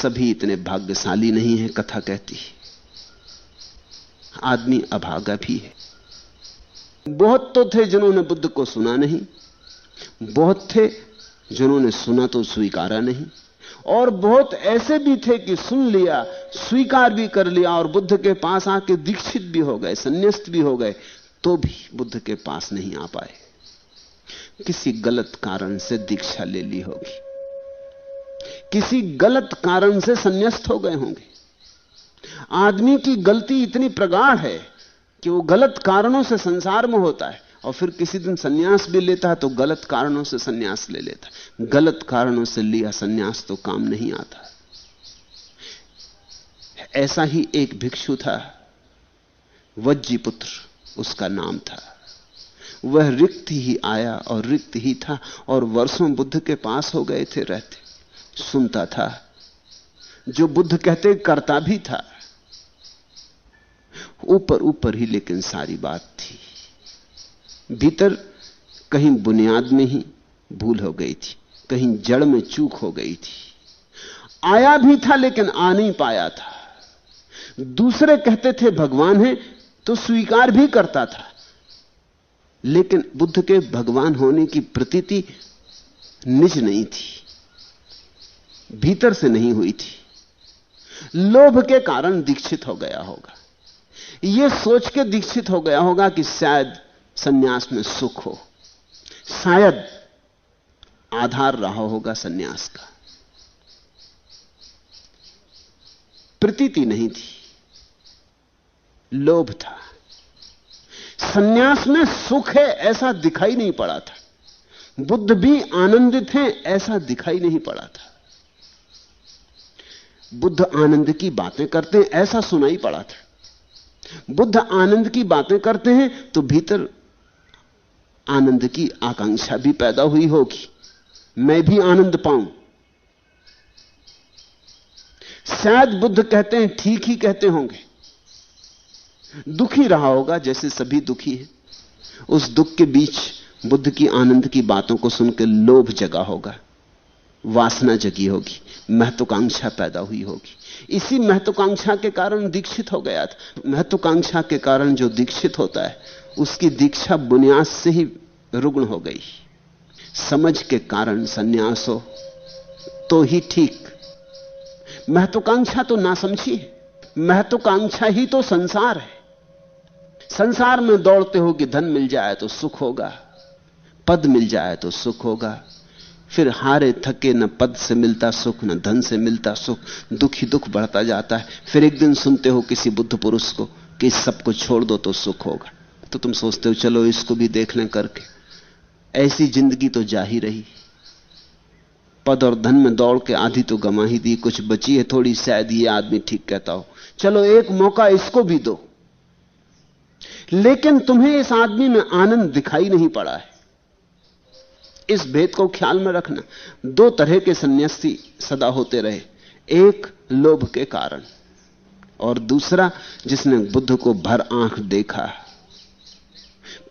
सभी इतने भाग्यशाली नहीं है, कथा कहती है। आदमी अभागा भी है। बहुत तो थे जिन्होंने बुद्ध को सुना नहीं, बहुत थे जिन्होंने सुना तो स्वीकारा नहीं, और बहुत ऐसे भी थे कि सुन लिया, स्वीकार भी कर लिया और बुद्ध के पास आके दीक्षित भी हो गए, संन्यास्त भी हो गए, तो भी बुद्ध के पास नहीं आ पाए। किसी गलत कारण से दीक्षा ले ली होगी, किसी गलत कारण से संन्यास्त हो गए होंगे। आदमी की गलती इतनी प्रगाढ़ है कि वो गलत कारणों से संसार में होता है और फिर किसी दिन सन्यास भी लेता है तो गलत कारणों से सन्यास ले लेता है। गलत कारणों से लिया सन्यास तो काम नहीं आता। ऐसा ही एक भिक्षु था, वज्जीपुत्र उसका नाम था। वह रिक्त ही आया और रिक्त ही था, और वर्षों बुद्ध के पास हो गए थे रहते। सुनता था, जो बुद्ध कहते करता भी था, ऊपर ऊपर ही, लेकिन सारी बात थी भीतर कहीं बुनियाद में ही भूल हो गई थी, कहीं जड़ में चूक हो गई थी। आया भी था लेकिन आ नहीं पाया था। दूसरे कहते थे भगवान है तो स्वीकार भी करता था, लेकिन बुद्ध के भगवान होने की प्रतीति निज नहीं थी, भीतर से नहीं हुई थी। लोभ के कारण दीक्षित हो गया होगा, यह सोच के दीक्षित हो गया होगा कि शायद सन्यास में सुख हो, शायद आधार रहा होगा सन्यास का। प्रतीति नहीं थी, लोभ था। सन्यास में सुख है ऐसा दिखाई नहीं पड़ा था, बुद्ध भी आनंदित हैं ऐसा दिखाई नहीं पड़ा था। बुद्ध आनंद की बातें करते हैं ऐसा सुनाई पड़ा था। बुद्ध आनंद की बातें करते हैं तो भीतर आनंद की आकांक्षा भी पैदा हुई होगी, मैं भी आनंद पाऊं। शायद बुद्ध कहते हैं ठीक ही कहते होंगे, दुखी रहा होगा जैसे सभी दुखी हैं। उस दुख के बीच बुद्ध की आनंद की बातों को सुनकर लोभ जगा होगा, वासना जगी होगी, महत्वाकांक्षा पैदा हुई होगी। इसी महत्वाकांक्षा के कारण दीक्षित हो गया था। महत्वाकांक्षा के कारण जो दीक्षित होता है उसकी दीक्षा बुनियाद से ही रुग्ण हो गई। समझ के कारण सन्यास हो तो ही ठीक, महत्वाकांक्षा तो ना समझी है। महत्वाकांक्षा ही तो संसार है। संसार में दौड़ते हो कि धन मिल जाए तो सुख होगा, पद मिल जाए तो सुख होगा, फिर हारे थके न पद से मिलता सुख न धन से मिलता सुख, दुखी दुख बढ़ता जाता है। फिर एक दिन सुनते हो किसी बुद्ध पुरुष को कि इस सबको छोड़ दो तो सुख होगा, तो तुम सोचते हो चलो इसको भी देख लें करके। ऐसी जिंदगी तो जा ही रही, पद और धन में दौड़ के आधी तो गंवा ही दी, कुछ बची है थोड़ी, शायद ये आदमी ठीक कहता हो, चलो एक मौका इसको भी दो। लेकिन तुम्हें इस आदमी में आनंद दिखाई नहीं पड़ा है। इस भेद को ख्याल में रखना। दो तरह के सन्यासी सदा होते रहे, एक लोभ के कारण और दूसरा जिसने बुद्ध को भर आंख देखा,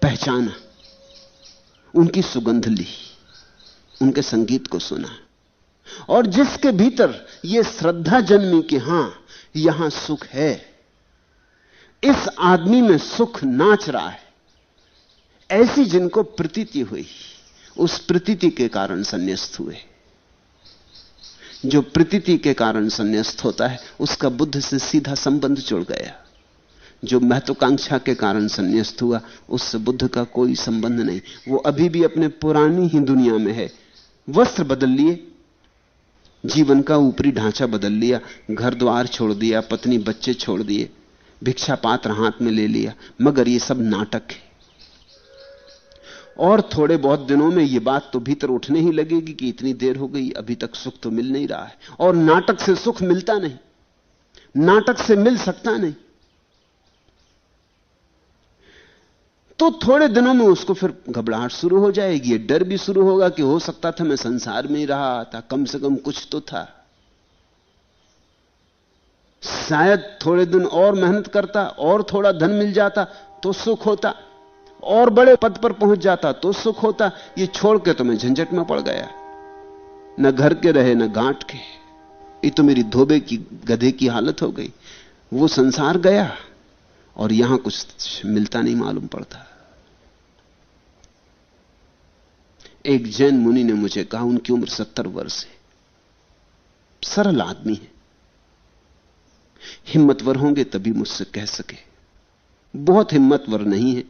पहचाना, उनकी सुगंध ली, उनके संगीत को सुना, और जिसके भीतर यह श्रद्धा जन्मी कि हां यहां सुख है, इस आदमी में सुख नाच रहा है, ऐसी जिनको प्रतीति हुई, उस प्रतीति के कारण संन्यास्त हुए। जो प्रतीति के कारण संन्यास्त होता है उसका बुद्ध से सीधा संबंध जुड़ गया। जो महत्वाकांक्षा के कारण संन्यास्त हुआ उससे बुद्ध का कोई संबंध नहीं, वो अभी भी अपने पुरानी ही दुनिया में है। वस्त्र बदल लिए, जीवन का ऊपरी ढांचा बदल लिया, घर द्वार छोड़ दिया, पत्नी बच्चे छोड़ दिए, भिक्षा पात्र हाथ में ले लिया, मगर ये सब नाटक है। और थोड़े बहुत दिनों में ये बात तो भीतर उठने ही लगेगी कि इतनी देर हो गई अभी तक सुख तो मिल नहीं रहा है, और नाटक से सुख मिलता नहीं, नाटक से मिल सकता नहीं। तो थोड़े दिनों में उसको फिर घबराहट शुरू हो जाएगी, ये डर भी शुरू होगा कि हो सकता था मैं संसार में ही रहा था, कम से कम कुछ तो था, शायद थोड़े दिन और मेहनत करता और थोड़ा धन मिल जाता तो सुख होता, और बड़े पद पर पहुंच जाता तो सुख होता। ये छोड़ के तो मैं झंझट में पड़ गया, न घर के रहे न गांठ के, ये तो मेरी धोबे की गधे की हालत हो गई। वो संसार गया और यहां कुछ मिलता नहीं मालूम पड़ता। एक जैन मुनि ने मुझे कहा, उनकी उम्र 70 वर्ष है, सरल आदमी है, हिम्मतवर होंगे तभी मुझसे कह सके, बहुत हिम्मतवर नहीं है।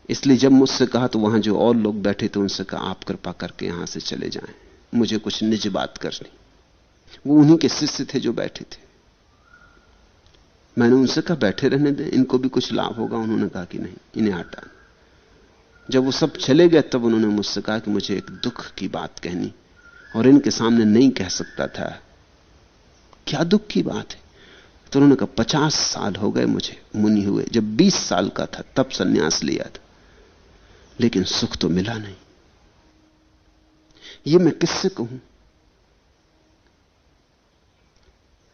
इसलिए जब मुझसे कहा तो वहां जो और लोग बैठे थे उनसे कहा, आप कृपा करके यहां से चले जाएं, मुझे कुछ निज बात करनी। वो उन्हीं के शिष्य थे जो बैठे थे। मैंने उनसे कहा, बैठे रहने दें, इनको भी कुछ लाभ होगा। उन्होंने कहा कि नहीं, इन्हें हटा। जब वो सब चले गए तब उन्होंने मुझसे कहा कि मुझे एक दुख की बात कहनी, और इनके सामने नहीं कह सकता था। क्या दुख की बात है? तो उन्होंने कहा, 50 साल हो गए मुझे मुनि हुए, जब 20 साल का था तब सन्यास लिया था, लेकिन सुख तो मिला नहीं। ये मैं किससे कहूं?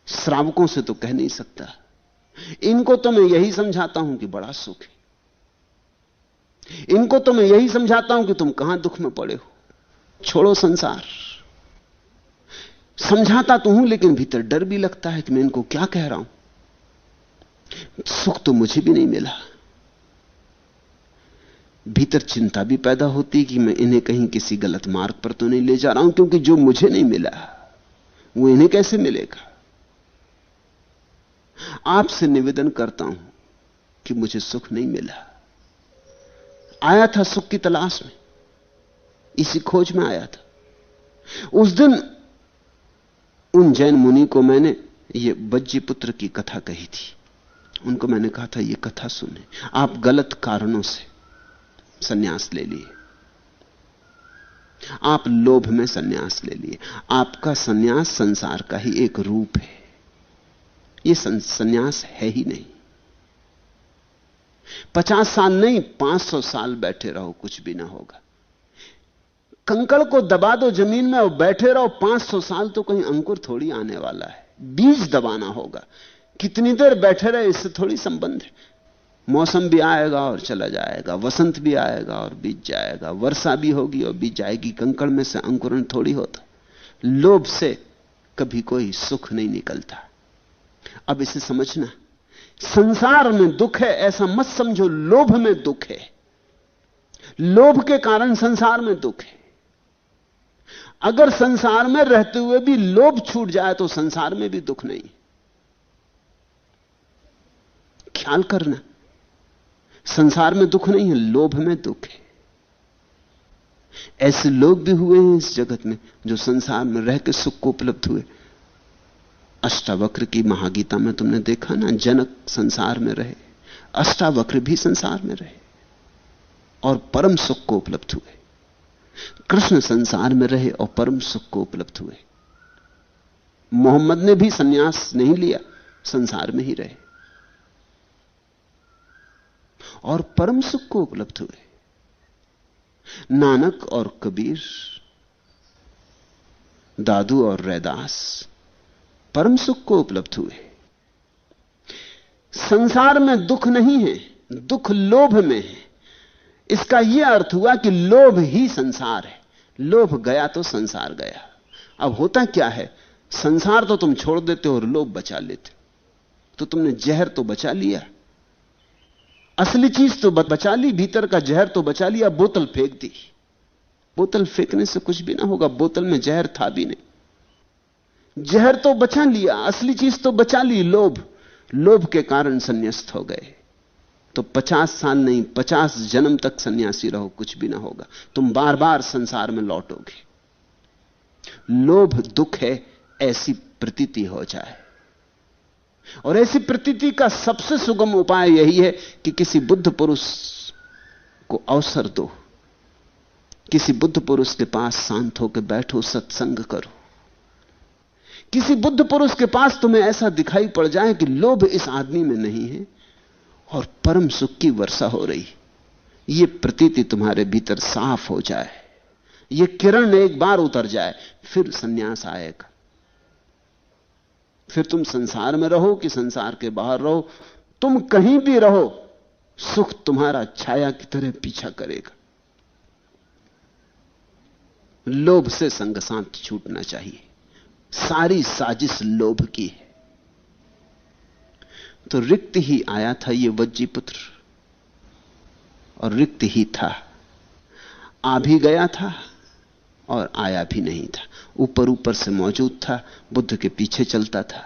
श्रावकों से तो कह नहीं सकता। इनको तो मैं यही समझाता हूं कि बड़ा सुख है। इनको तो मैं यही समझाता हूं कि तुम कहां दुख में पड़े हो, छोड़ो संसार। समझाता तो हूं, लेकिन भीतर डर भी लगता है कि मैं इनको क्या कह रहा हूं। सुख तो मुझे भी नहीं मिला। भीतर चिंता भी पैदा होती कि मैं इन्हें कहीं किसी गलत मार्ग पर तो नहीं ले जा रहा हूं, क्योंकि जो मुझे नहीं मिला वो इन्हें कैसे मिलेगा। आपसे निवेदन करता हूं कि मुझे सुख नहीं मिला। आया था सुख की तलाश में, इसी खोज में आया था। उस दिन उन जैन मुनि को मैंने ये बज्जी पुत्र की कथा कही थी। उनको मैंने कहा था, ये कथा सुने, आप गलत कारणों से सन्यास ले लिए, आप लोभ में सन्यास ले लिए। आपका सन्यास संसार का ही एक रूप है, ये सन्यास है ही नहीं। 50 साल नहीं, 500 साल बैठे रहो, कुछ भी ना होगा। कंकड़ को दबा दो जमीन में और बैठे रहो 500 साल, तो कहीं अंकुर थोड़ी आने वाला है, बीज दबाना होगा। कितनी देर बैठे रहे इससे थोड़ी संबंध है। मौसम भी आएगा और चला जाएगा, वसंत भी आएगा और बीत जाएगा, वर्षा भी होगी और बीत जाएगी। कंकड़ में से अंकुरण थोड़ी होता। लोभ से कभी कोई सुख नहीं निकलता। अब इसे समझना, संसार में दुख है ऐसा मत समझो लोभ में दुख है। लोभ के कारण संसार में दुख है। अगर संसार में रहते हुए भी लोभ छूट जाए तो संसार में भी दुख नहीं। ख्याल करना, संसार में दुख नहीं है, लोभ में दुख है। ऐसे लोग भी हुए हैं इस जगत में जो संसार में रह के सुख को उपलब्ध हुए। अष्टावक्र की महागीता में तुमने देखा ना, जनक संसार में रहे, अष्टावक्र भी संसार में रहे और परम सुख को उपलब्ध हुए। कृष्ण संसार में रहे और परम सुख को उपलब्ध हुए। मोहम्मद ने भी सन्यास नहीं लिया, संसार में ही रहे और परम सुख को उपलब्ध हुए। नानक और कबीर, दादू और रैदास परम सुख को उपलब्ध हुए। संसार में दुख नहीं है, दुख लोभ में है। इसका यह अर्थ हुआ कि लोभ ही संसार है। लोभ गया तो संसार गया। अब होता क्या है, संसार तो तुम छोड़ देते हो और लोभ बचा लेते हो। तो तुमने जहर तो बचा लिया, असली चीज तो बचा ली, भीतर का जहर तो बचा लिया, बोतल फेंक दी। बोतल फेंकने से कुछ भी ना होगा, बोतल में जहर था भी नहीं। जहर तो बचा लिया, असली चीज तो बचा ली, लोभ। लोभ के कारण संन्यास्त हो गए तो 50 साल नहीं 50 जन्म तक सन्यासी रहो, कुछ भी ना होगा। तुम बार बार संसार में लौटोगे। लोभ दुख है ऐसी प्रतीति हो जाए, और ऐसी प्रतीति का सबसे सुगम उपाय यही है कि किसी बुद्ध पुरुष को अवसर दो, किसी बुद्ध पुरुष के पास शांत होकर बैठो, सत्संग करो। किसी बुद्ध पुरुष के पास तुम्हें ऐसा दिखाई पड़ जाए कि लोभ इस आदमी में नहीं है और परम सुख की वर्षा हो रही, यह प्रतीति तुम्हारे भीतर साफ हो जाए, यह किरण एक बार उतर जाए, फिर सन्यास आएगा। फिर तुम संसार में रहो कि संसार के बाहर रहो, तुम कहीं भी रहो, सुख तुम्हारा छाया की तरह पीछा करेगा। लोभ से संग साथ छूटना चाहिए। सारी साजिश लोभ की है। तो रिक्त ही आया था ये वज्जीपुत्र, और रिक्त ही था, आ भी गया था और आया भी नहीं था। ऊपर ऊपर से मौजूद था, बुद्ध के पीछे चलता था,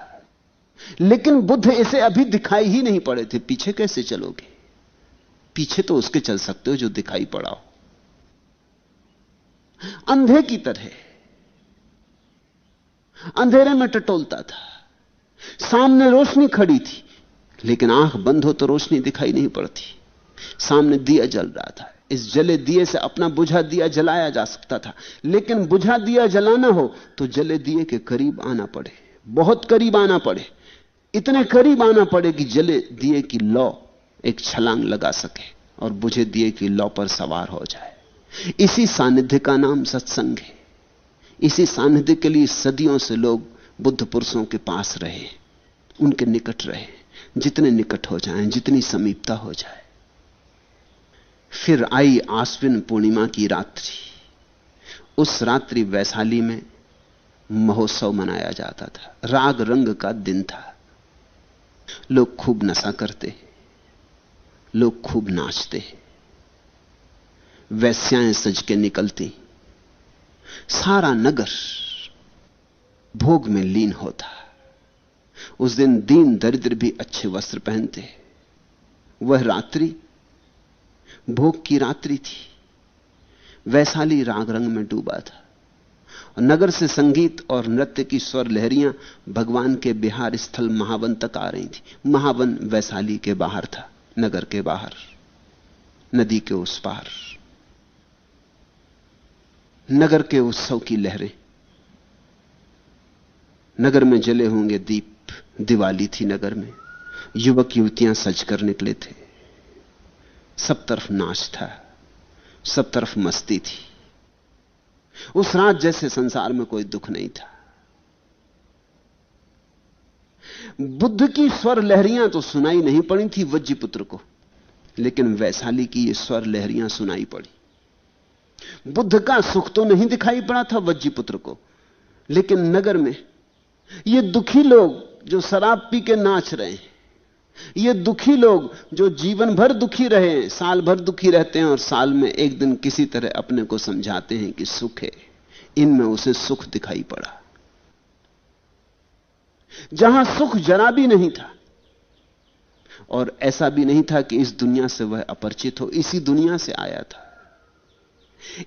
लेकिन बुद्ध इसे अभी दिखाई ही नहीं पड़े थे। पीछे कैसे चलोगे? पीछे तो उसके चल सकते हो जो दिखाई पड़ा हो। अंधे की तरह अंधेरे में टटोलता था। सामने रोशनी खड़ी थी, लेकिन आंख बंद हो तो रोशनी दिखाई नहीं पड़ती। सामने दिया जल रहा था, इस जले दिए से अपना बुझा दिया जलाया जा सकता था, लेकिन बुझा दिया जलाना हो तो जले दिए के करीब आना पड़े, बहुत करीब आना पड़े, इतने करीब आना पड़े कि जले दिए की लौ एक छलांग लगा सके और बुझे दिए की लौ पर सवार हो जाए। इसी सानिध्य का नाम सत्संग है। इसी सानिध्य के लिए सदियों से लोग बुद्ध पुरुषों के पास रहे, उनके निकट रहे। जितने निकट हो जाएं, जितनी समीपता हो जाए। फिर आई आश्विन पूर्णिमा की रात्रि। उस रात्रि वैशाली में महोत्सव मनाया जाता था, राग रंग का दिन था। लोग खूब नशा करते, लोग खूब नाचते, वैश्याएं सज के निकलती, सारा नगर भोग में लीन होता। उस दिन दीन दरिद्र भी अच्छे वस्त्र पहनते। वह रात्रि भोग की रात्रि थी। वैशाली राग रंग में डूबा था। नगर से संगीत और नृत्य की स्वर लहरियां भगवान के विहार स्थल महावन तक आ रही थी। महावन वैशाली के बाहर था, नगर के बाहर, नदी के उस पार। नगर के उत्सव की लहरें, नगर में जले होंगे दीप। दिवाली थी नगर में, युवक युवतियां सज कर निकले थे। सब तरफ नाच था, सब तरफ मस्ती थी। उस रात जैसे संसार में कोई दुख नहीं था। बुद्ध की स्वर लहरियां तो सुनाई नहीं पड़ी थी वज्जीपुत्र को, लेकिन वैशाली की ये स्वर लहरियां सुनाई पड़ी। बुद्ध का सुख तो नहीं दिखाई पड़ा था वज्जीपुत्र को, लेकिन नगर में ये दुखी लोग जो शराब पी के नाच रहे हैं, ये दुखी लोग जो जीवन भर दुखी रहे, साल भर दुखी रहते हैं और साल में एक दिन किसी तरह अपने को समझाते हैं कि सुख है, इनमें उसे सुख दिखाई पड़ा। जहां सुख जरा भी नहीं था, और ऐसा भी नहीं था कि इस दुनिया से वह अपरिचित हो, इसी दुनिया से आया था।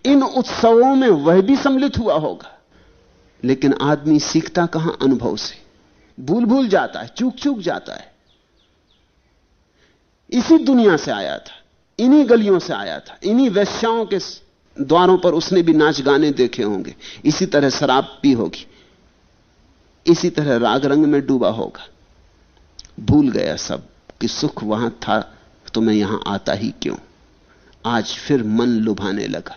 इन उत्सवों में वह भी सम्मिलित हुआ होगा, लेकिन आदमी सीखता कहां? अनुभव से। भूल भूल जाता है, चूक चूक जाता है। इसी दुनिया से आया था, इन्हीं गलियों से आया था, इन्हीं वेश्याओं के द्वारों पर उसने भी नाच गाने देखे होंगे, इसी तरह शराब पी होगी, इसी तरह राग रंग में डूबा होगा। भूल गया सब कि सुख वहां था तो मैं यहां आता ही क्यों। आज फिर मन लुभाने लगा।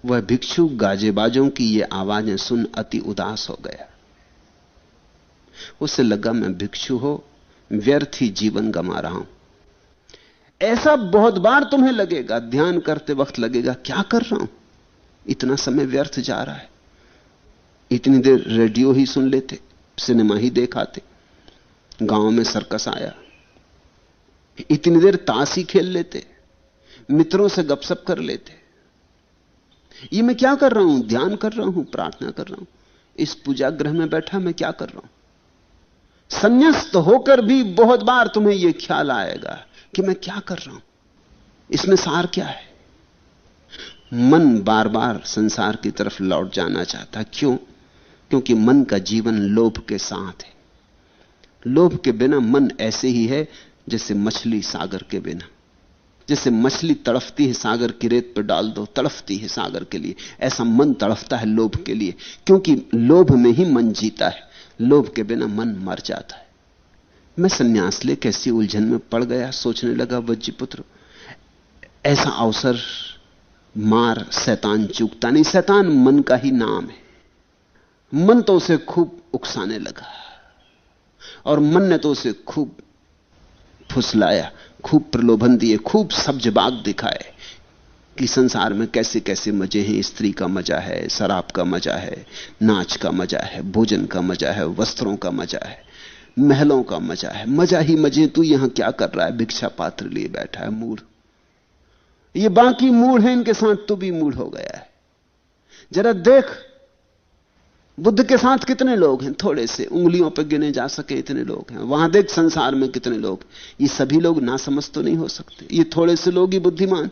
वह भिक्षु गाजेबाजों की ये आवाजें सुन अति उदास हो गया। उसे लगा मैं भिक्षु हो व्यर्थ ही जीवन गंवा रहा हूं। ऐसा बहुत बार तुम्हें लगेगा, ध्यान करते वक्त लगेगा क्या कर रहा हूं, इतना समय व्यर्थ जा रहा है। इतनी देर रेडियो ही सुन लेते, सिनेमा ही देखाते, गांव में सर्कस आया, इतनी देर ताश ही खेल लेते, मित्रों से गपशप कर लेते। ये मैं क्या कर रहा हूं? ध्यान कर रहा हूं, प्रार्थना कर रहा हूं। इस पूजागृह में बैठा मैं क्या कर रहा हूं? संन्यास्त होकर भी बहुत बार तुम्हें यह ख्याल आएगा कि मैं क्या कर रहा हूं, इसमें सार क्या है। मन बार बार संसार की तरफ लौट जाना चाहता। क्यों? क्योंकि मन का जीवन लोभ के साथ है। लोभ के बिना मन ऐसे ही है जैसे मछली सागर के बिना। जैसे मछली तड़फती है सागर की रेत पर डाल दो, तड़फती है सागर के लिए, ऐसा मन तड़फता है लोभ के लिए, क्योंकि लोभ में ही मन जीता है। लोभ के बिना मन मर जाता है। मैं सन्यास ले कैसी उलझन में पड़ गया, सोचने लगा वज्जीपुत्र। ऐसा अवसर मार शैतान चूकता नहीं। शैतान मन का ही नाम है। मन तो उसे खूब उकसाने लगा, और मन ने तो उसे खूब फुसलाया, खूब प्रलोभन दिए, खूब सब्ज बाग दिखाए कि संसार में कैसे कैसे मजे हैं। स्त्री का मजा है, शराब का मजा है, नाच का मजा है, भोजन का मजा है, वस्त्रों का मजा है, महलों का मजा है। मजा ही मजे। तू यहां क्या कर रहा है? भिक्षा पात्र लिए बैठा है, मूढ़। ये बाकी मूढ़ है, इनके साथ तू भी मूढ़ हो गया है। जरा देख, बुद्ध के साथ कितने लोग हैं? थोड़े से, उंगलियों पर गिने जा सके इतने लोग हैं। वहां देख संसार में कितने लोग। ये सभी लोग नासमझ तो नहीं हो सकते। ये थोड़े से लोग ही बुद्धिमान।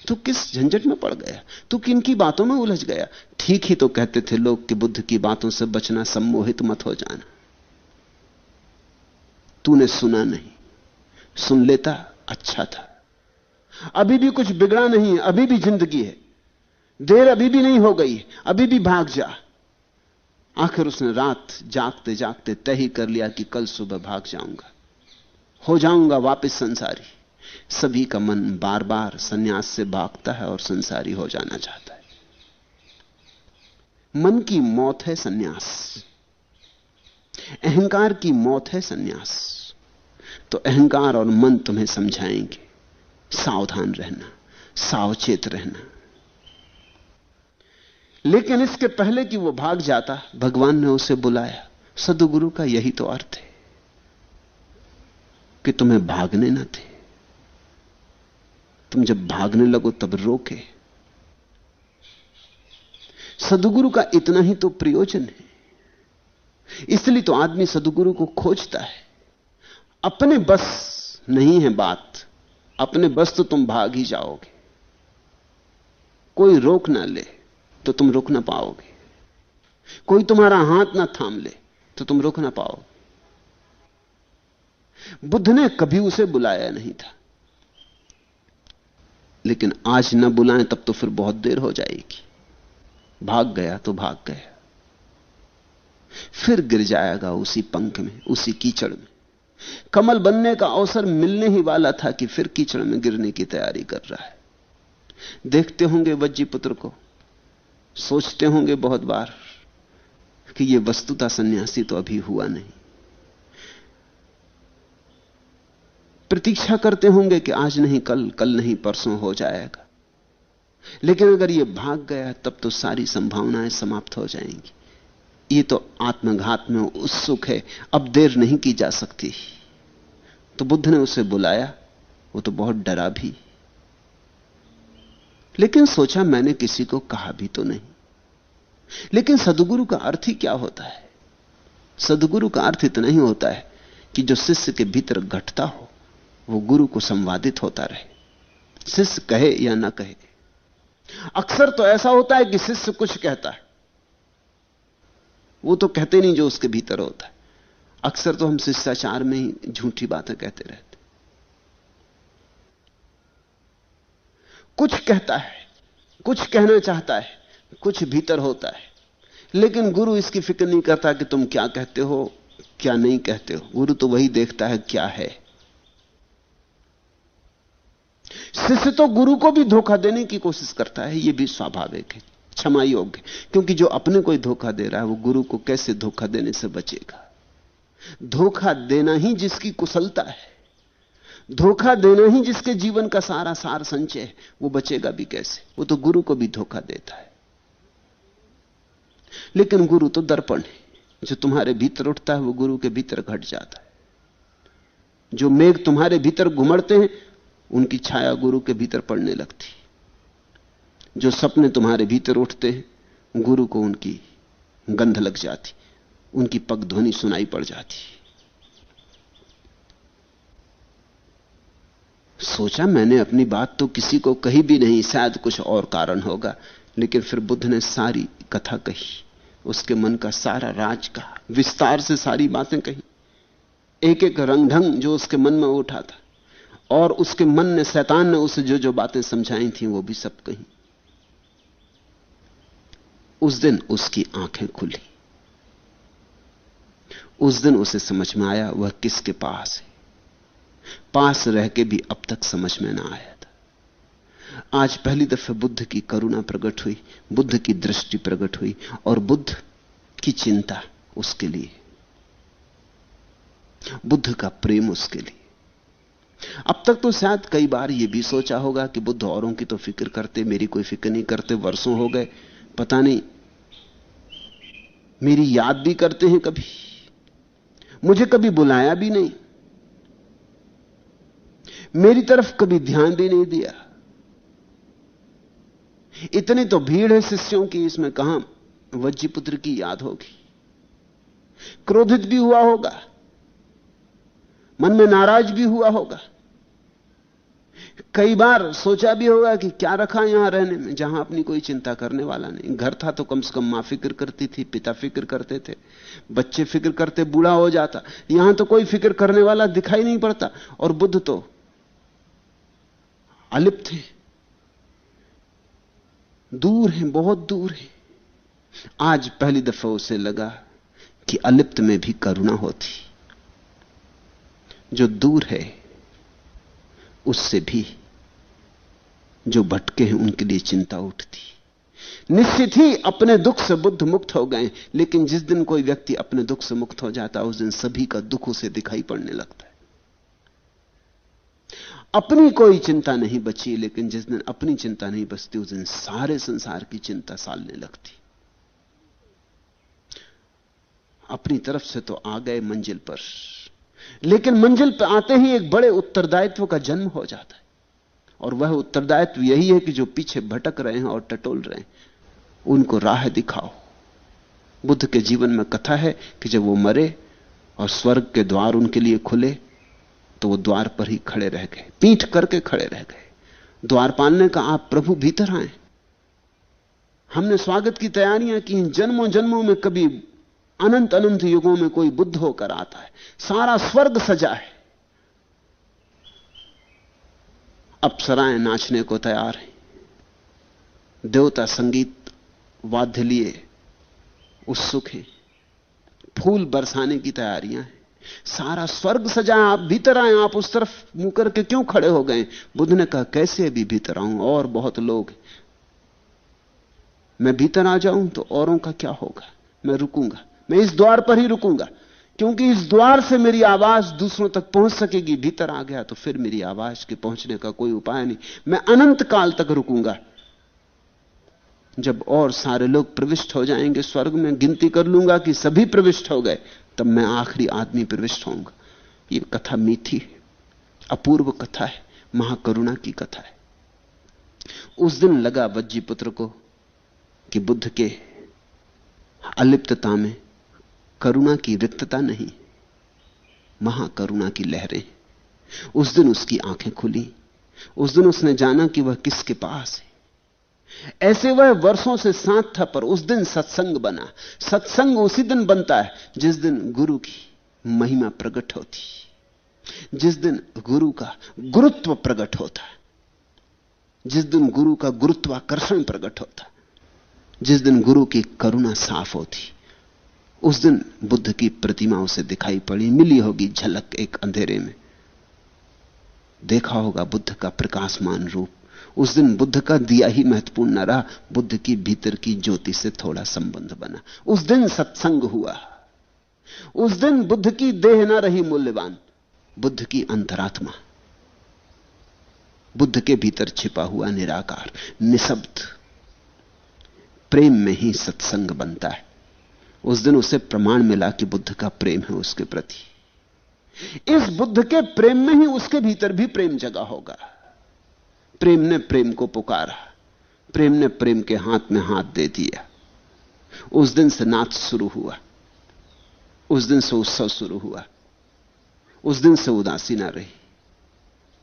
तू किस झंझट में पड़ गया? तू किन की बातों में उलझ गया? ठीक ही तो कहते थे लोग कि बुद्ध की बातों से बचना, सम्मोहित मत हो जाना। तूने सुना नहीं। सुन लेता अच्छा था। अभी भी कुछ बिगड़ा नहीं है, अभी भी जिंदगी है। देर अभी भी नहीं हो गई, अभी भी भाग जा। आखिर उसने रात जागते जागते तय ही कर लिया कि कल सुबह भाग जाऊंगा, हो जाऊंगा वापस संसारी। सभी का मन बार बार सन्यास से भागता है और संसारी हो जाना चाहता है। मन की मौत है सन्यास, अहंकार की मौत है सन्यास। तो अहंकार और मन तुम्हें समझाएंगे सावधान रहना, सावचेत रहना। लेकिन इसके पहले कि वो भाग जाता, भगवान ने उसे बुलाया। सद्गुरु का यही तो अर्थ है कि तुम्हें भागने न थे। तुम जब भागने लगो तब रोके। सद्गुरु का इतना ही तो प्रयोजन है। इसलिए तो आदमी सद्गुरु को खोजता है। अपने बस नहीं है बात, अपने बस तो तुम भाग ही जाओगे। कोई रोक ना ले तो तुम रुक ना पाओगे। कोई तुम्हारा हाथ ना थाम ले तो तुम रुक ना पाओगे। बुद्ध ने कभी उसे बुलाया नहीं था, लेकिन आज न बुलाएं तब तो फिर बहुत देर हो जाएगी। भाग गया तो भाग गया, फिर गिर जाएगा उसी पंख में, उसी कीचड़ में। कमल बनने का अवसर मिलने ही वाला था कि फिर कीचड़ में गिरने की तैयारी कर रहा है। देखते होंगे वज्जीपुत्र को, सोचते होंगे बहुत बार कि यह वस्तुतः सन्यासी तो अभी हुआ नहीं। प्रतीक्षा करते होंगे कि आज नहीं कल, कल नहीं परसों हो जाएगा। लेकिन अगर यह भाग गया तब तो सारी संभावनाएं समाप्त हो जाएंगी। ये तो आत्मघात में उत्सुक है, अब देर नहीं की जा सकती। तो बुद्ध ने उसे बुलाया। वो तो बहुत डरा भी, लेकिन सोचा मैंने किसी को कहा भी तो नहीं। लेकिन सद्गुरु का अर्थ ही क्या होता है? सद्गुरु का अर्थ इतना ही होता है कि जो शिष्य के भीतर घटता हो वो गुरु को संवादित होता रहे, शिष्य कहे या ना कहे। अक्सर तो ऐसा होता है कि शिष्य कुछ कहता है, वो तो कहते नहीं जो उसके भीतर होता है। अक्सर तो हम शिष्टाचार में ही झूठी बातें कहते रहते। कुछ कहता है, कुछ कहना चाहता है, कुछ भीतर होता है, लेकिन गुरु इसकी फिक्र नहीं करता कि तुम क्या कहते हो क्या नहीं कहते हो। गुरु तो वही देखता है क्या है। शिष्य तो गुरु को भी धोखा देने की कोशिश करता है, यह भी स्वाभाविक है, क्षमा योग्य। क्योंकि जो अपने को ही धोखा दे रहा है वो गुरु को कैसे धोखा देने से बचेगा? धोखा देना ही जिसकी कुशलता है, धोखा देना ही जिसके जीवन का सारा सार संचय है, वो बचेगा भी कैसे? वो तो गुरु को भी धोखा देता है। लेकिन गुरु तो दर्पण है, जो तुम्हारे भीतर उठता है वो गुरु के भीतर घट जाता है। जो मेघ तुम्हारे भीतर घुमड़ते हैं उनकी छाया गुरु के भीतर पड़ने लगती। जो सपने तुम्हारे भीतर उठते हैं गुरु को उनकी गंध लग जाती, उनकी पगध्वनि सुनाई पड़ जाती। सोचा मैंने अपनी बात तो किसी को कही भी नहीं, शायद कुछ और कारण होगा। लेकिन फिर बुद्ध ने सारी कथा कही, उसके मन का सारा राज कहा, विस्तार से सारी बातें कही। एक एक रंग ढंग जो उसके मन में उठा था, और उसके मन ने, शैतान ने उसे जो जो बातें समझाई थी वो भी सब कही। उस दिन उसकी आंखें खुली। उस दिन उसे समझ में आया वह किसके पास है। पास रह के भी अब तक समझ में ना आया था। आज पहली दफे बुद्ध की करुणा प्रकट हुई, बुद्ध की दृष्टि प्रकट हुई, और बुद्ध की चिंता उसके लिए, बुद्ध का प्रेम उसके लिए। अब तक तो शायद कई बार यह भी सोचा होगा कि बुद्ध औरों की तो फिक्र करते, मेरी कोई फिक्र नहीं करते, वर्षों हो गए, पता नहीं मेरी याद भी करते हैं कभी, मुझे कभी बुलाया भी नहीं, मेरी तरफ कभी ध्यान भी नहीं दिया। इतनी तो भीड़ है शिष्यों की, इसमें कहां वज्जीपुत्र की याद होगी। क्रोधित भी हुआ होगा, मन में नाराज भी हुआ होगा, कई बार सोचा भी होगा कि क्या रखा यहां रहने में जहां अपनी कोई चिंता करने वाला नहीं। घर था तो कम से कम मां फिक्र करती थी, पिता फिक्र करते थे, बच्चे फिक्र करते, बूढ़ा हो जाता, यहां तो कोई फिक्र करने वाला दिखाई नहीं पड़ता। और बुद्ध तो अलिप्त हैं, दूर हैं, बहुत दूर हैं। आज पहली दफा उसे लगा कि अलिप्त में भी करुणा होती, जो दूर है उससे भी जो भटके हैं उनके लिए चिंता उठती। निश्चित ही अपने दुख से बुद्ध मुक्त हो गए, लेकिन जिस दिन कोई व्यक्ति अपने दुख से मुक्त हो जाता है उस दिन सभी का दुख उसे दिखाई पड़ने लगता है। अपनी कोई चिंता नहीं बची, लेकिन जिस दिन अपनी चिंता नहीं बचती उस दिन सारे संसार की चिंता सालने लगती। अपनी तरफ से तो आ गए मंजिल पर, लेकिन मंजिल पर आते ही एक बड़े उत्तरदायित्व का जन्म हो जाता है, और वह उत्तरदायित्व यही है कि जो पीछे भटक रहे हैं और टटोल रहे हैं उनको राह दिखाओ। बुद्ध के जीवन में कथा है कि जब वो मरे और स्वर्ग के द्वार उनके लिए खुले तो वो द्वार पर ही खड़े रह गए, पीठ करके खड़े रह गए। द्वारपाल ने कहा, आप प्रभु भीतर आए, हमने स्वागत की तैयारियां की, जन्मों जन्मों में कभी अनंत अनंत युगों में कोई बुद्ध होकर आता है, सारा स्वर्ग सजा है, अप्सराएं नाचने को तैयार हैं, देवता संगीत वाद्य लिए उत्सुक हैं, फूल बरसाने की तैयारियां हैं, सारा स्वर्ग सजा है, आप भीतर आए, आप उस तरफ मुंह करके क्यों खड़े हो गए? बुद्ध ने कहा, कैसे अभी भीतर आऊं, और बहुत लोग हैं, मैं भीतर आ जाऊं तो औरों का क्या होगा? मैं रुकूंगा, मैं इस द्वार पर ही रुकूंगा, क्योंकि इस द्वार से मेरी आवाज दूसरों तक पहुंच सकेगी। भीतर आ गया तो फिर मेरी आवाज के पहुंचने का कोई उपाय नहीं। मैं अनंत काल तक रुकूंगा, जब और सारे लोग प्रविष्ट हो जाएंगे स्वर्ग में, गिनती कर लूंगा कि सभी प्रविष्ट हो गए, तब मैं आखिरी आदमी प्रविष्ट होऊंगा। ये कथा मीठी है, अपूर्व कथा है, महाकरुणा की कथा है। उस दिन लगा वज्जीपुत्र को कि बुद्ध के अलिप्तता में करुणा की रिक्तता नहीं, महाकरुणा की लहरें। उस दिन उसकी आंखें खुली, उस दिन उसने जाना कि वह किसके पास है। ऐसे वह वर्षों से साथ था, पर उस दिन सत्संग बना। सत्संग उसी दिन बनता है जिस दिन गुरु की महिमा प्रकट होती, जिस दिन गुरु का गुरुत्व प्रकट होता, जिस दिन गुरु का गुरुत्वाकर्षण प्रकट होता, जिस दिन गुरु की करुणा साफ होती। उस दिन बुद्ध की प्रतिमा उसे दिखाई पड़ी, मिली होगी झलक एक अंधेरे में, देखा होगा बुद्ध का प्रकाशमान रूप। उस दिन बुद्ध का दिया ही महत्वपूर्ण न रहा, बुद्ध की भीतर की ज्योति से थोड़ा संबंध बना। उस दिन सत्संग हुआ, उस दिन बुद्ध की देह न रही मूल्यवान, बुद्ध की अंतरात्मा, बुद्ध के भीतर छिपा हुआ निराकार, निशब्द प्रेम में ही सत्संग बनता है। उस दिन उसे प्रमाण मिला कि बुद्ध का प्रेम है उसके प्रति। इस बुद्ध के प्रेम में ही उसके भीतर भी प्रेम जगा होगा। प्रेम ने प्रेम को पुकारा, प्रेम ने प्रेम के हाथ में हाथ दे दिया। उस दिन से नाच शुरू हुआ, उस दिन से उत्सव शुरू हुआ, उस दिन से उदासी ना रही,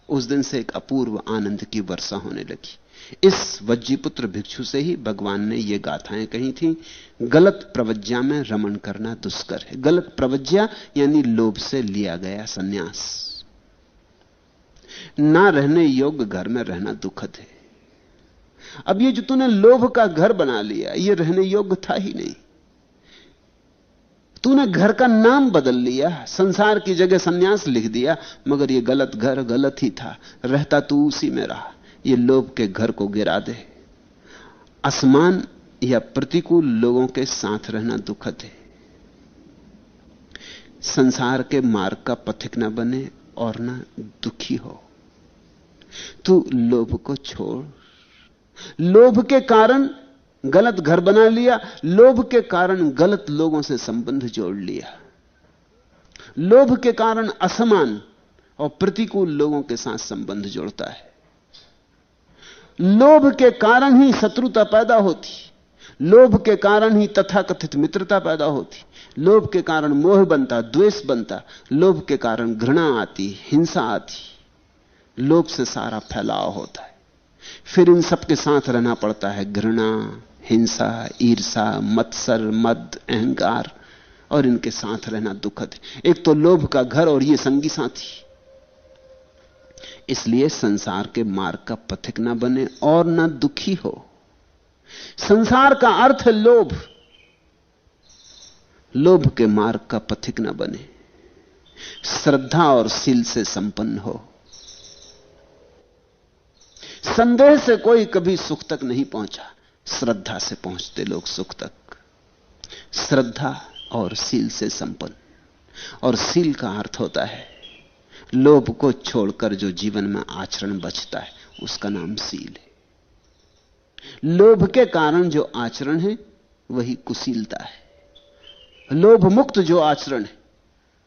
उस दिन से एक अपूर्व आनंद की वर्षा होने लगी। इस वज्जीपुत्र भिक्षु से ही भगवान ने ये गाथाएं कही थी, गलत प्रवज्ञा में रमण करना दुष्कर है। गलत प्रवज्ञा यानी लोभ से लिया गया सन्यास। ना रहने योग्य घर में रहना दुखद है। अब ये जो तूने लोभ का घर बना लिया, ये रहने योग्य था ही नहीं। तूने घर का नाम बदल लिया, संसार की जगह सन्यास लिख दिया, मगर ये गलत घर गलत ही था, रहता तू उसी में रहा। ये लोभ के घर को गिरा दे। असमान या प्रतिकूल लोगों के साथ रहना दुखद है। संसार के मार्ग का पथिक न बने, और ना दुखी हो। तू लोभ को छोड़। लोभ के कारण गलत घर बना लिया, लोभ के कारण गलत लोगों से संबंध जोड़ लिया, लोभ के कारण असमान और प्रतिकूल लोगों के साथ संबंध जोड़ता है। लोभ के कारण ही शत्रुता पैदा होती, लोभ के कारण ही तथाकथित मित्रता पैदा होती, लोभ के कारण मोह बनता, द्वेष बनता, लोभ के कारण घृणा आती, हिंसा आती, लोभ से सारा फैलाव होता है। फिर इन सबके साथ रहना पड़ता है, घृणा, हिंसा, ईर्षा, मत्सर, मद, अहंकार, और इनके साथ रहना दुखद है। एक तो लोभ का घर और ये संगी साथी। इसलिए संसार के मार्ग का पथिक ना बने और ना दुखी हो। संसार का अर्थ है लोभ, लोभ के मार्ग का पथिक ना बने। श्रद्धा और शील से संपन्न हो। संदेह से कोई कभी सुख तक नहीं पहुंचा, श्रद्धा से पहुंचते लोग सुख तक। श्रद्धा और शील से संपन्न। और शील का अर्थ होता है लोभ को छोड़कर जो जीवन में आचरण बचता है, उसका नाम शील है। लोभ के कारण जो आचरण है वही कुशीलता है। लोभ मुक्त जो आचरण है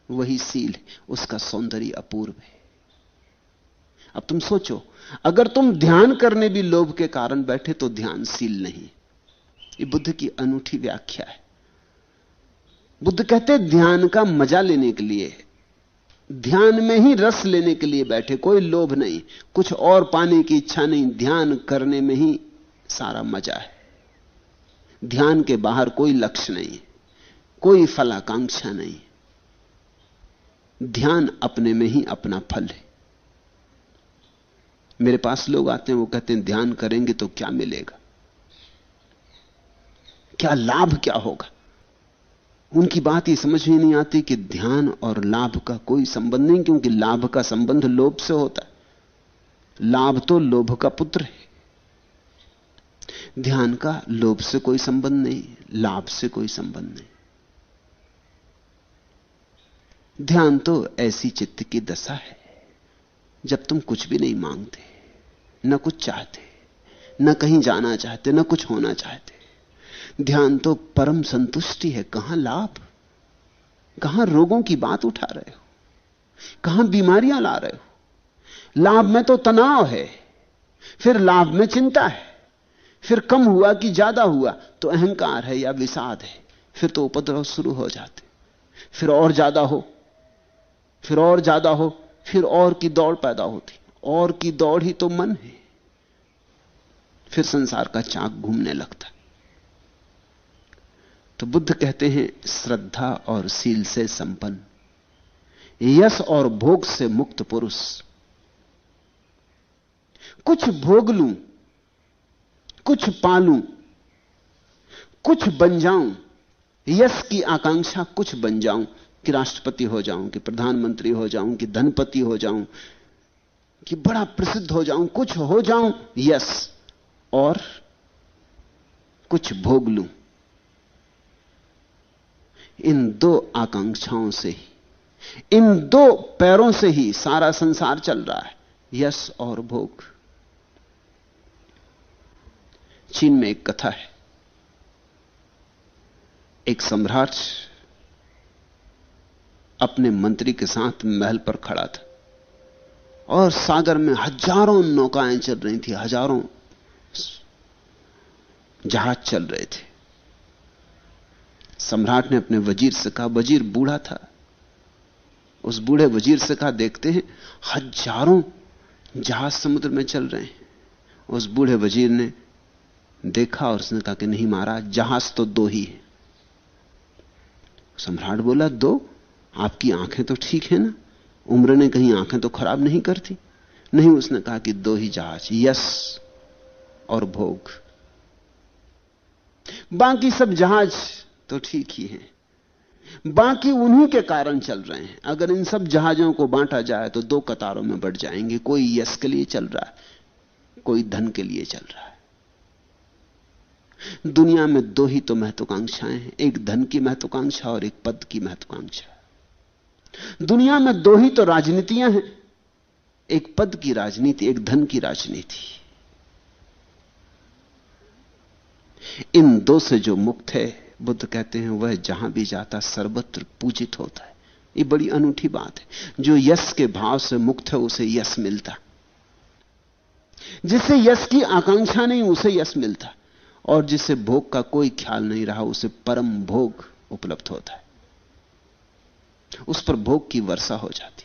वही शील है, उसका सौंदर्य अपूर्व है। अब तुम सोचो, अगर तुम ध्यान करने भी लोभ के कारण बैठे तो ध्यानशील नहीं। ये बुद्ध की अनूठी व्याख्या है। बुद्ध कहते ध्यान का मजा लेने के लिए, ध्यान में ही रस लेने के लिए बैठे, कोई लोभ नहीं, कुछ और पाने की इच्छा नहीं, ध्यान करने में ही सारा मजा है। ध्यान के बाहर कोई लक्ष्य नहीं, कोई फलाकांक्षा नहीं। ध्यान अपने में ही अपना फल है। मेरे पास लोग आते हैं, वो कहते हैं ध्यान करेंगे तो क्या मिलेगा, क्या लाभ क्या होगा। उनकी बात ये समझ में नहीं आती कि ध्यान और लाभ का कोई संबंध नहीं, क्योंकि लाभ का संबंध लोभ से होता है। लाभ तो लोभ का पुत्र है। ध्यान का लोभ से कोई संबंध नहीं, लाभ से कोई संबंध नहीं। ध्यान तो ऐसी चित्त की दशा है जब तुम कुछ भी नहीं मांगते, न कुछ चाहते, न कहीं जाना चाहते, न कुछ होना चाहते। ध्यान तो परम संतुष्टि है। कहां लाभ, कहां रोगों की बात उठा रहे हो, कहां बीमारियां ला रहे हो। लाभ में तो तनाव है, फिर लाभ में चिंता है, फिर कम हुआ कि ज्यादा हुआ तो अहंकार है या विषाद है, फिर तो उपद्रव शुरू हो जाते, फिर और ज्यादा हो, फिर और ज्यादा हो, फिर और की दौड़ पैदा होती, और की दौड़ ही तो मन है। फिर संसार का चाक घूमने लगता। तो बुद्ध कहते हैं श्रद्धा और शील से संपन्न, यश और भोग से मुक्त पुरुष। कुछ भोग लूं, कुछ पालूं, कुछ बन जाऊं, यश की आकांक्षा कुछ बन जाऊं, कि राष्ट्रपति हो जाऊं, कि प्रधानमंत्री हो जाऊं, कि धनपति हो जाऊं, कि बड़ा प्रसिद्ध हो जाऊं, कुछ हो जाऊं यश, और कुछ भोग लूं। इन दो आकांक्षाओं से ही, इन दो पैरों से ही सारा संसार चल रहा है, यश और भोग। चीन में एक कथा है। एक सम्राट अपने मंत्री के साथ महल पर खड़ा था और सागर में हजारों नौकाएं चल रही थी, हजारों जहाज चल रहे थे। सम्राट ने अपने वजीर से कहा, वजीर बूढ़ा था, उस बूढ़े वजीर से कहा, देखते हैं हजारों जहाज समुद्र में चल रहे हैं। उस बूढ़े वजीर ने देखा और उसने कहा कि नहीं महाराज, जहाज तो दो ही है। सम्राट बोला, दो? आपकी आंखें तो ठीक है ना, उम्र ने कहीं आंखें तो खराब नहीं करती। नहीं, उसने कहा कि दो ही जहाज, यश और भोग, बाकी सब जहाज तो ठीक ही हैं, बाकी उन्हीं के कारण चल रहे हैं। अगर इन सब जहाजों को बांटा जाए तो दो कतारों में बढ़ जाएंगे। कोई यश के लिए चल रहा है, कोई धन के लिए चल रहा है। दुनिया में दो ही तो महत्वाकांक्षाएं हैं, एक धन की महत्वाकांक्षा और एक पद की महत्वाकांक्षा। दुनिया में दो ही तो राजनीतियां हैं, एक पद की राजनीति, एक धन की राजनीति। इन दो से जो मुक्त है, बुद्ध कहते हैं, वह जहां भी जाता सर्वत्र पूजित होता है। ये बड़ी अनूठी बात है। जो यश के भाव से मुक्त है उसे यश मिलता, जिसे यश की आकांक्षा नहीं उसे यश मिलता, और जिसे भोग का कोई ख्याल नहीं रहा उसे परम भोग उपलब्ध होता है। उस पर भोग की वर्षा हो जाती।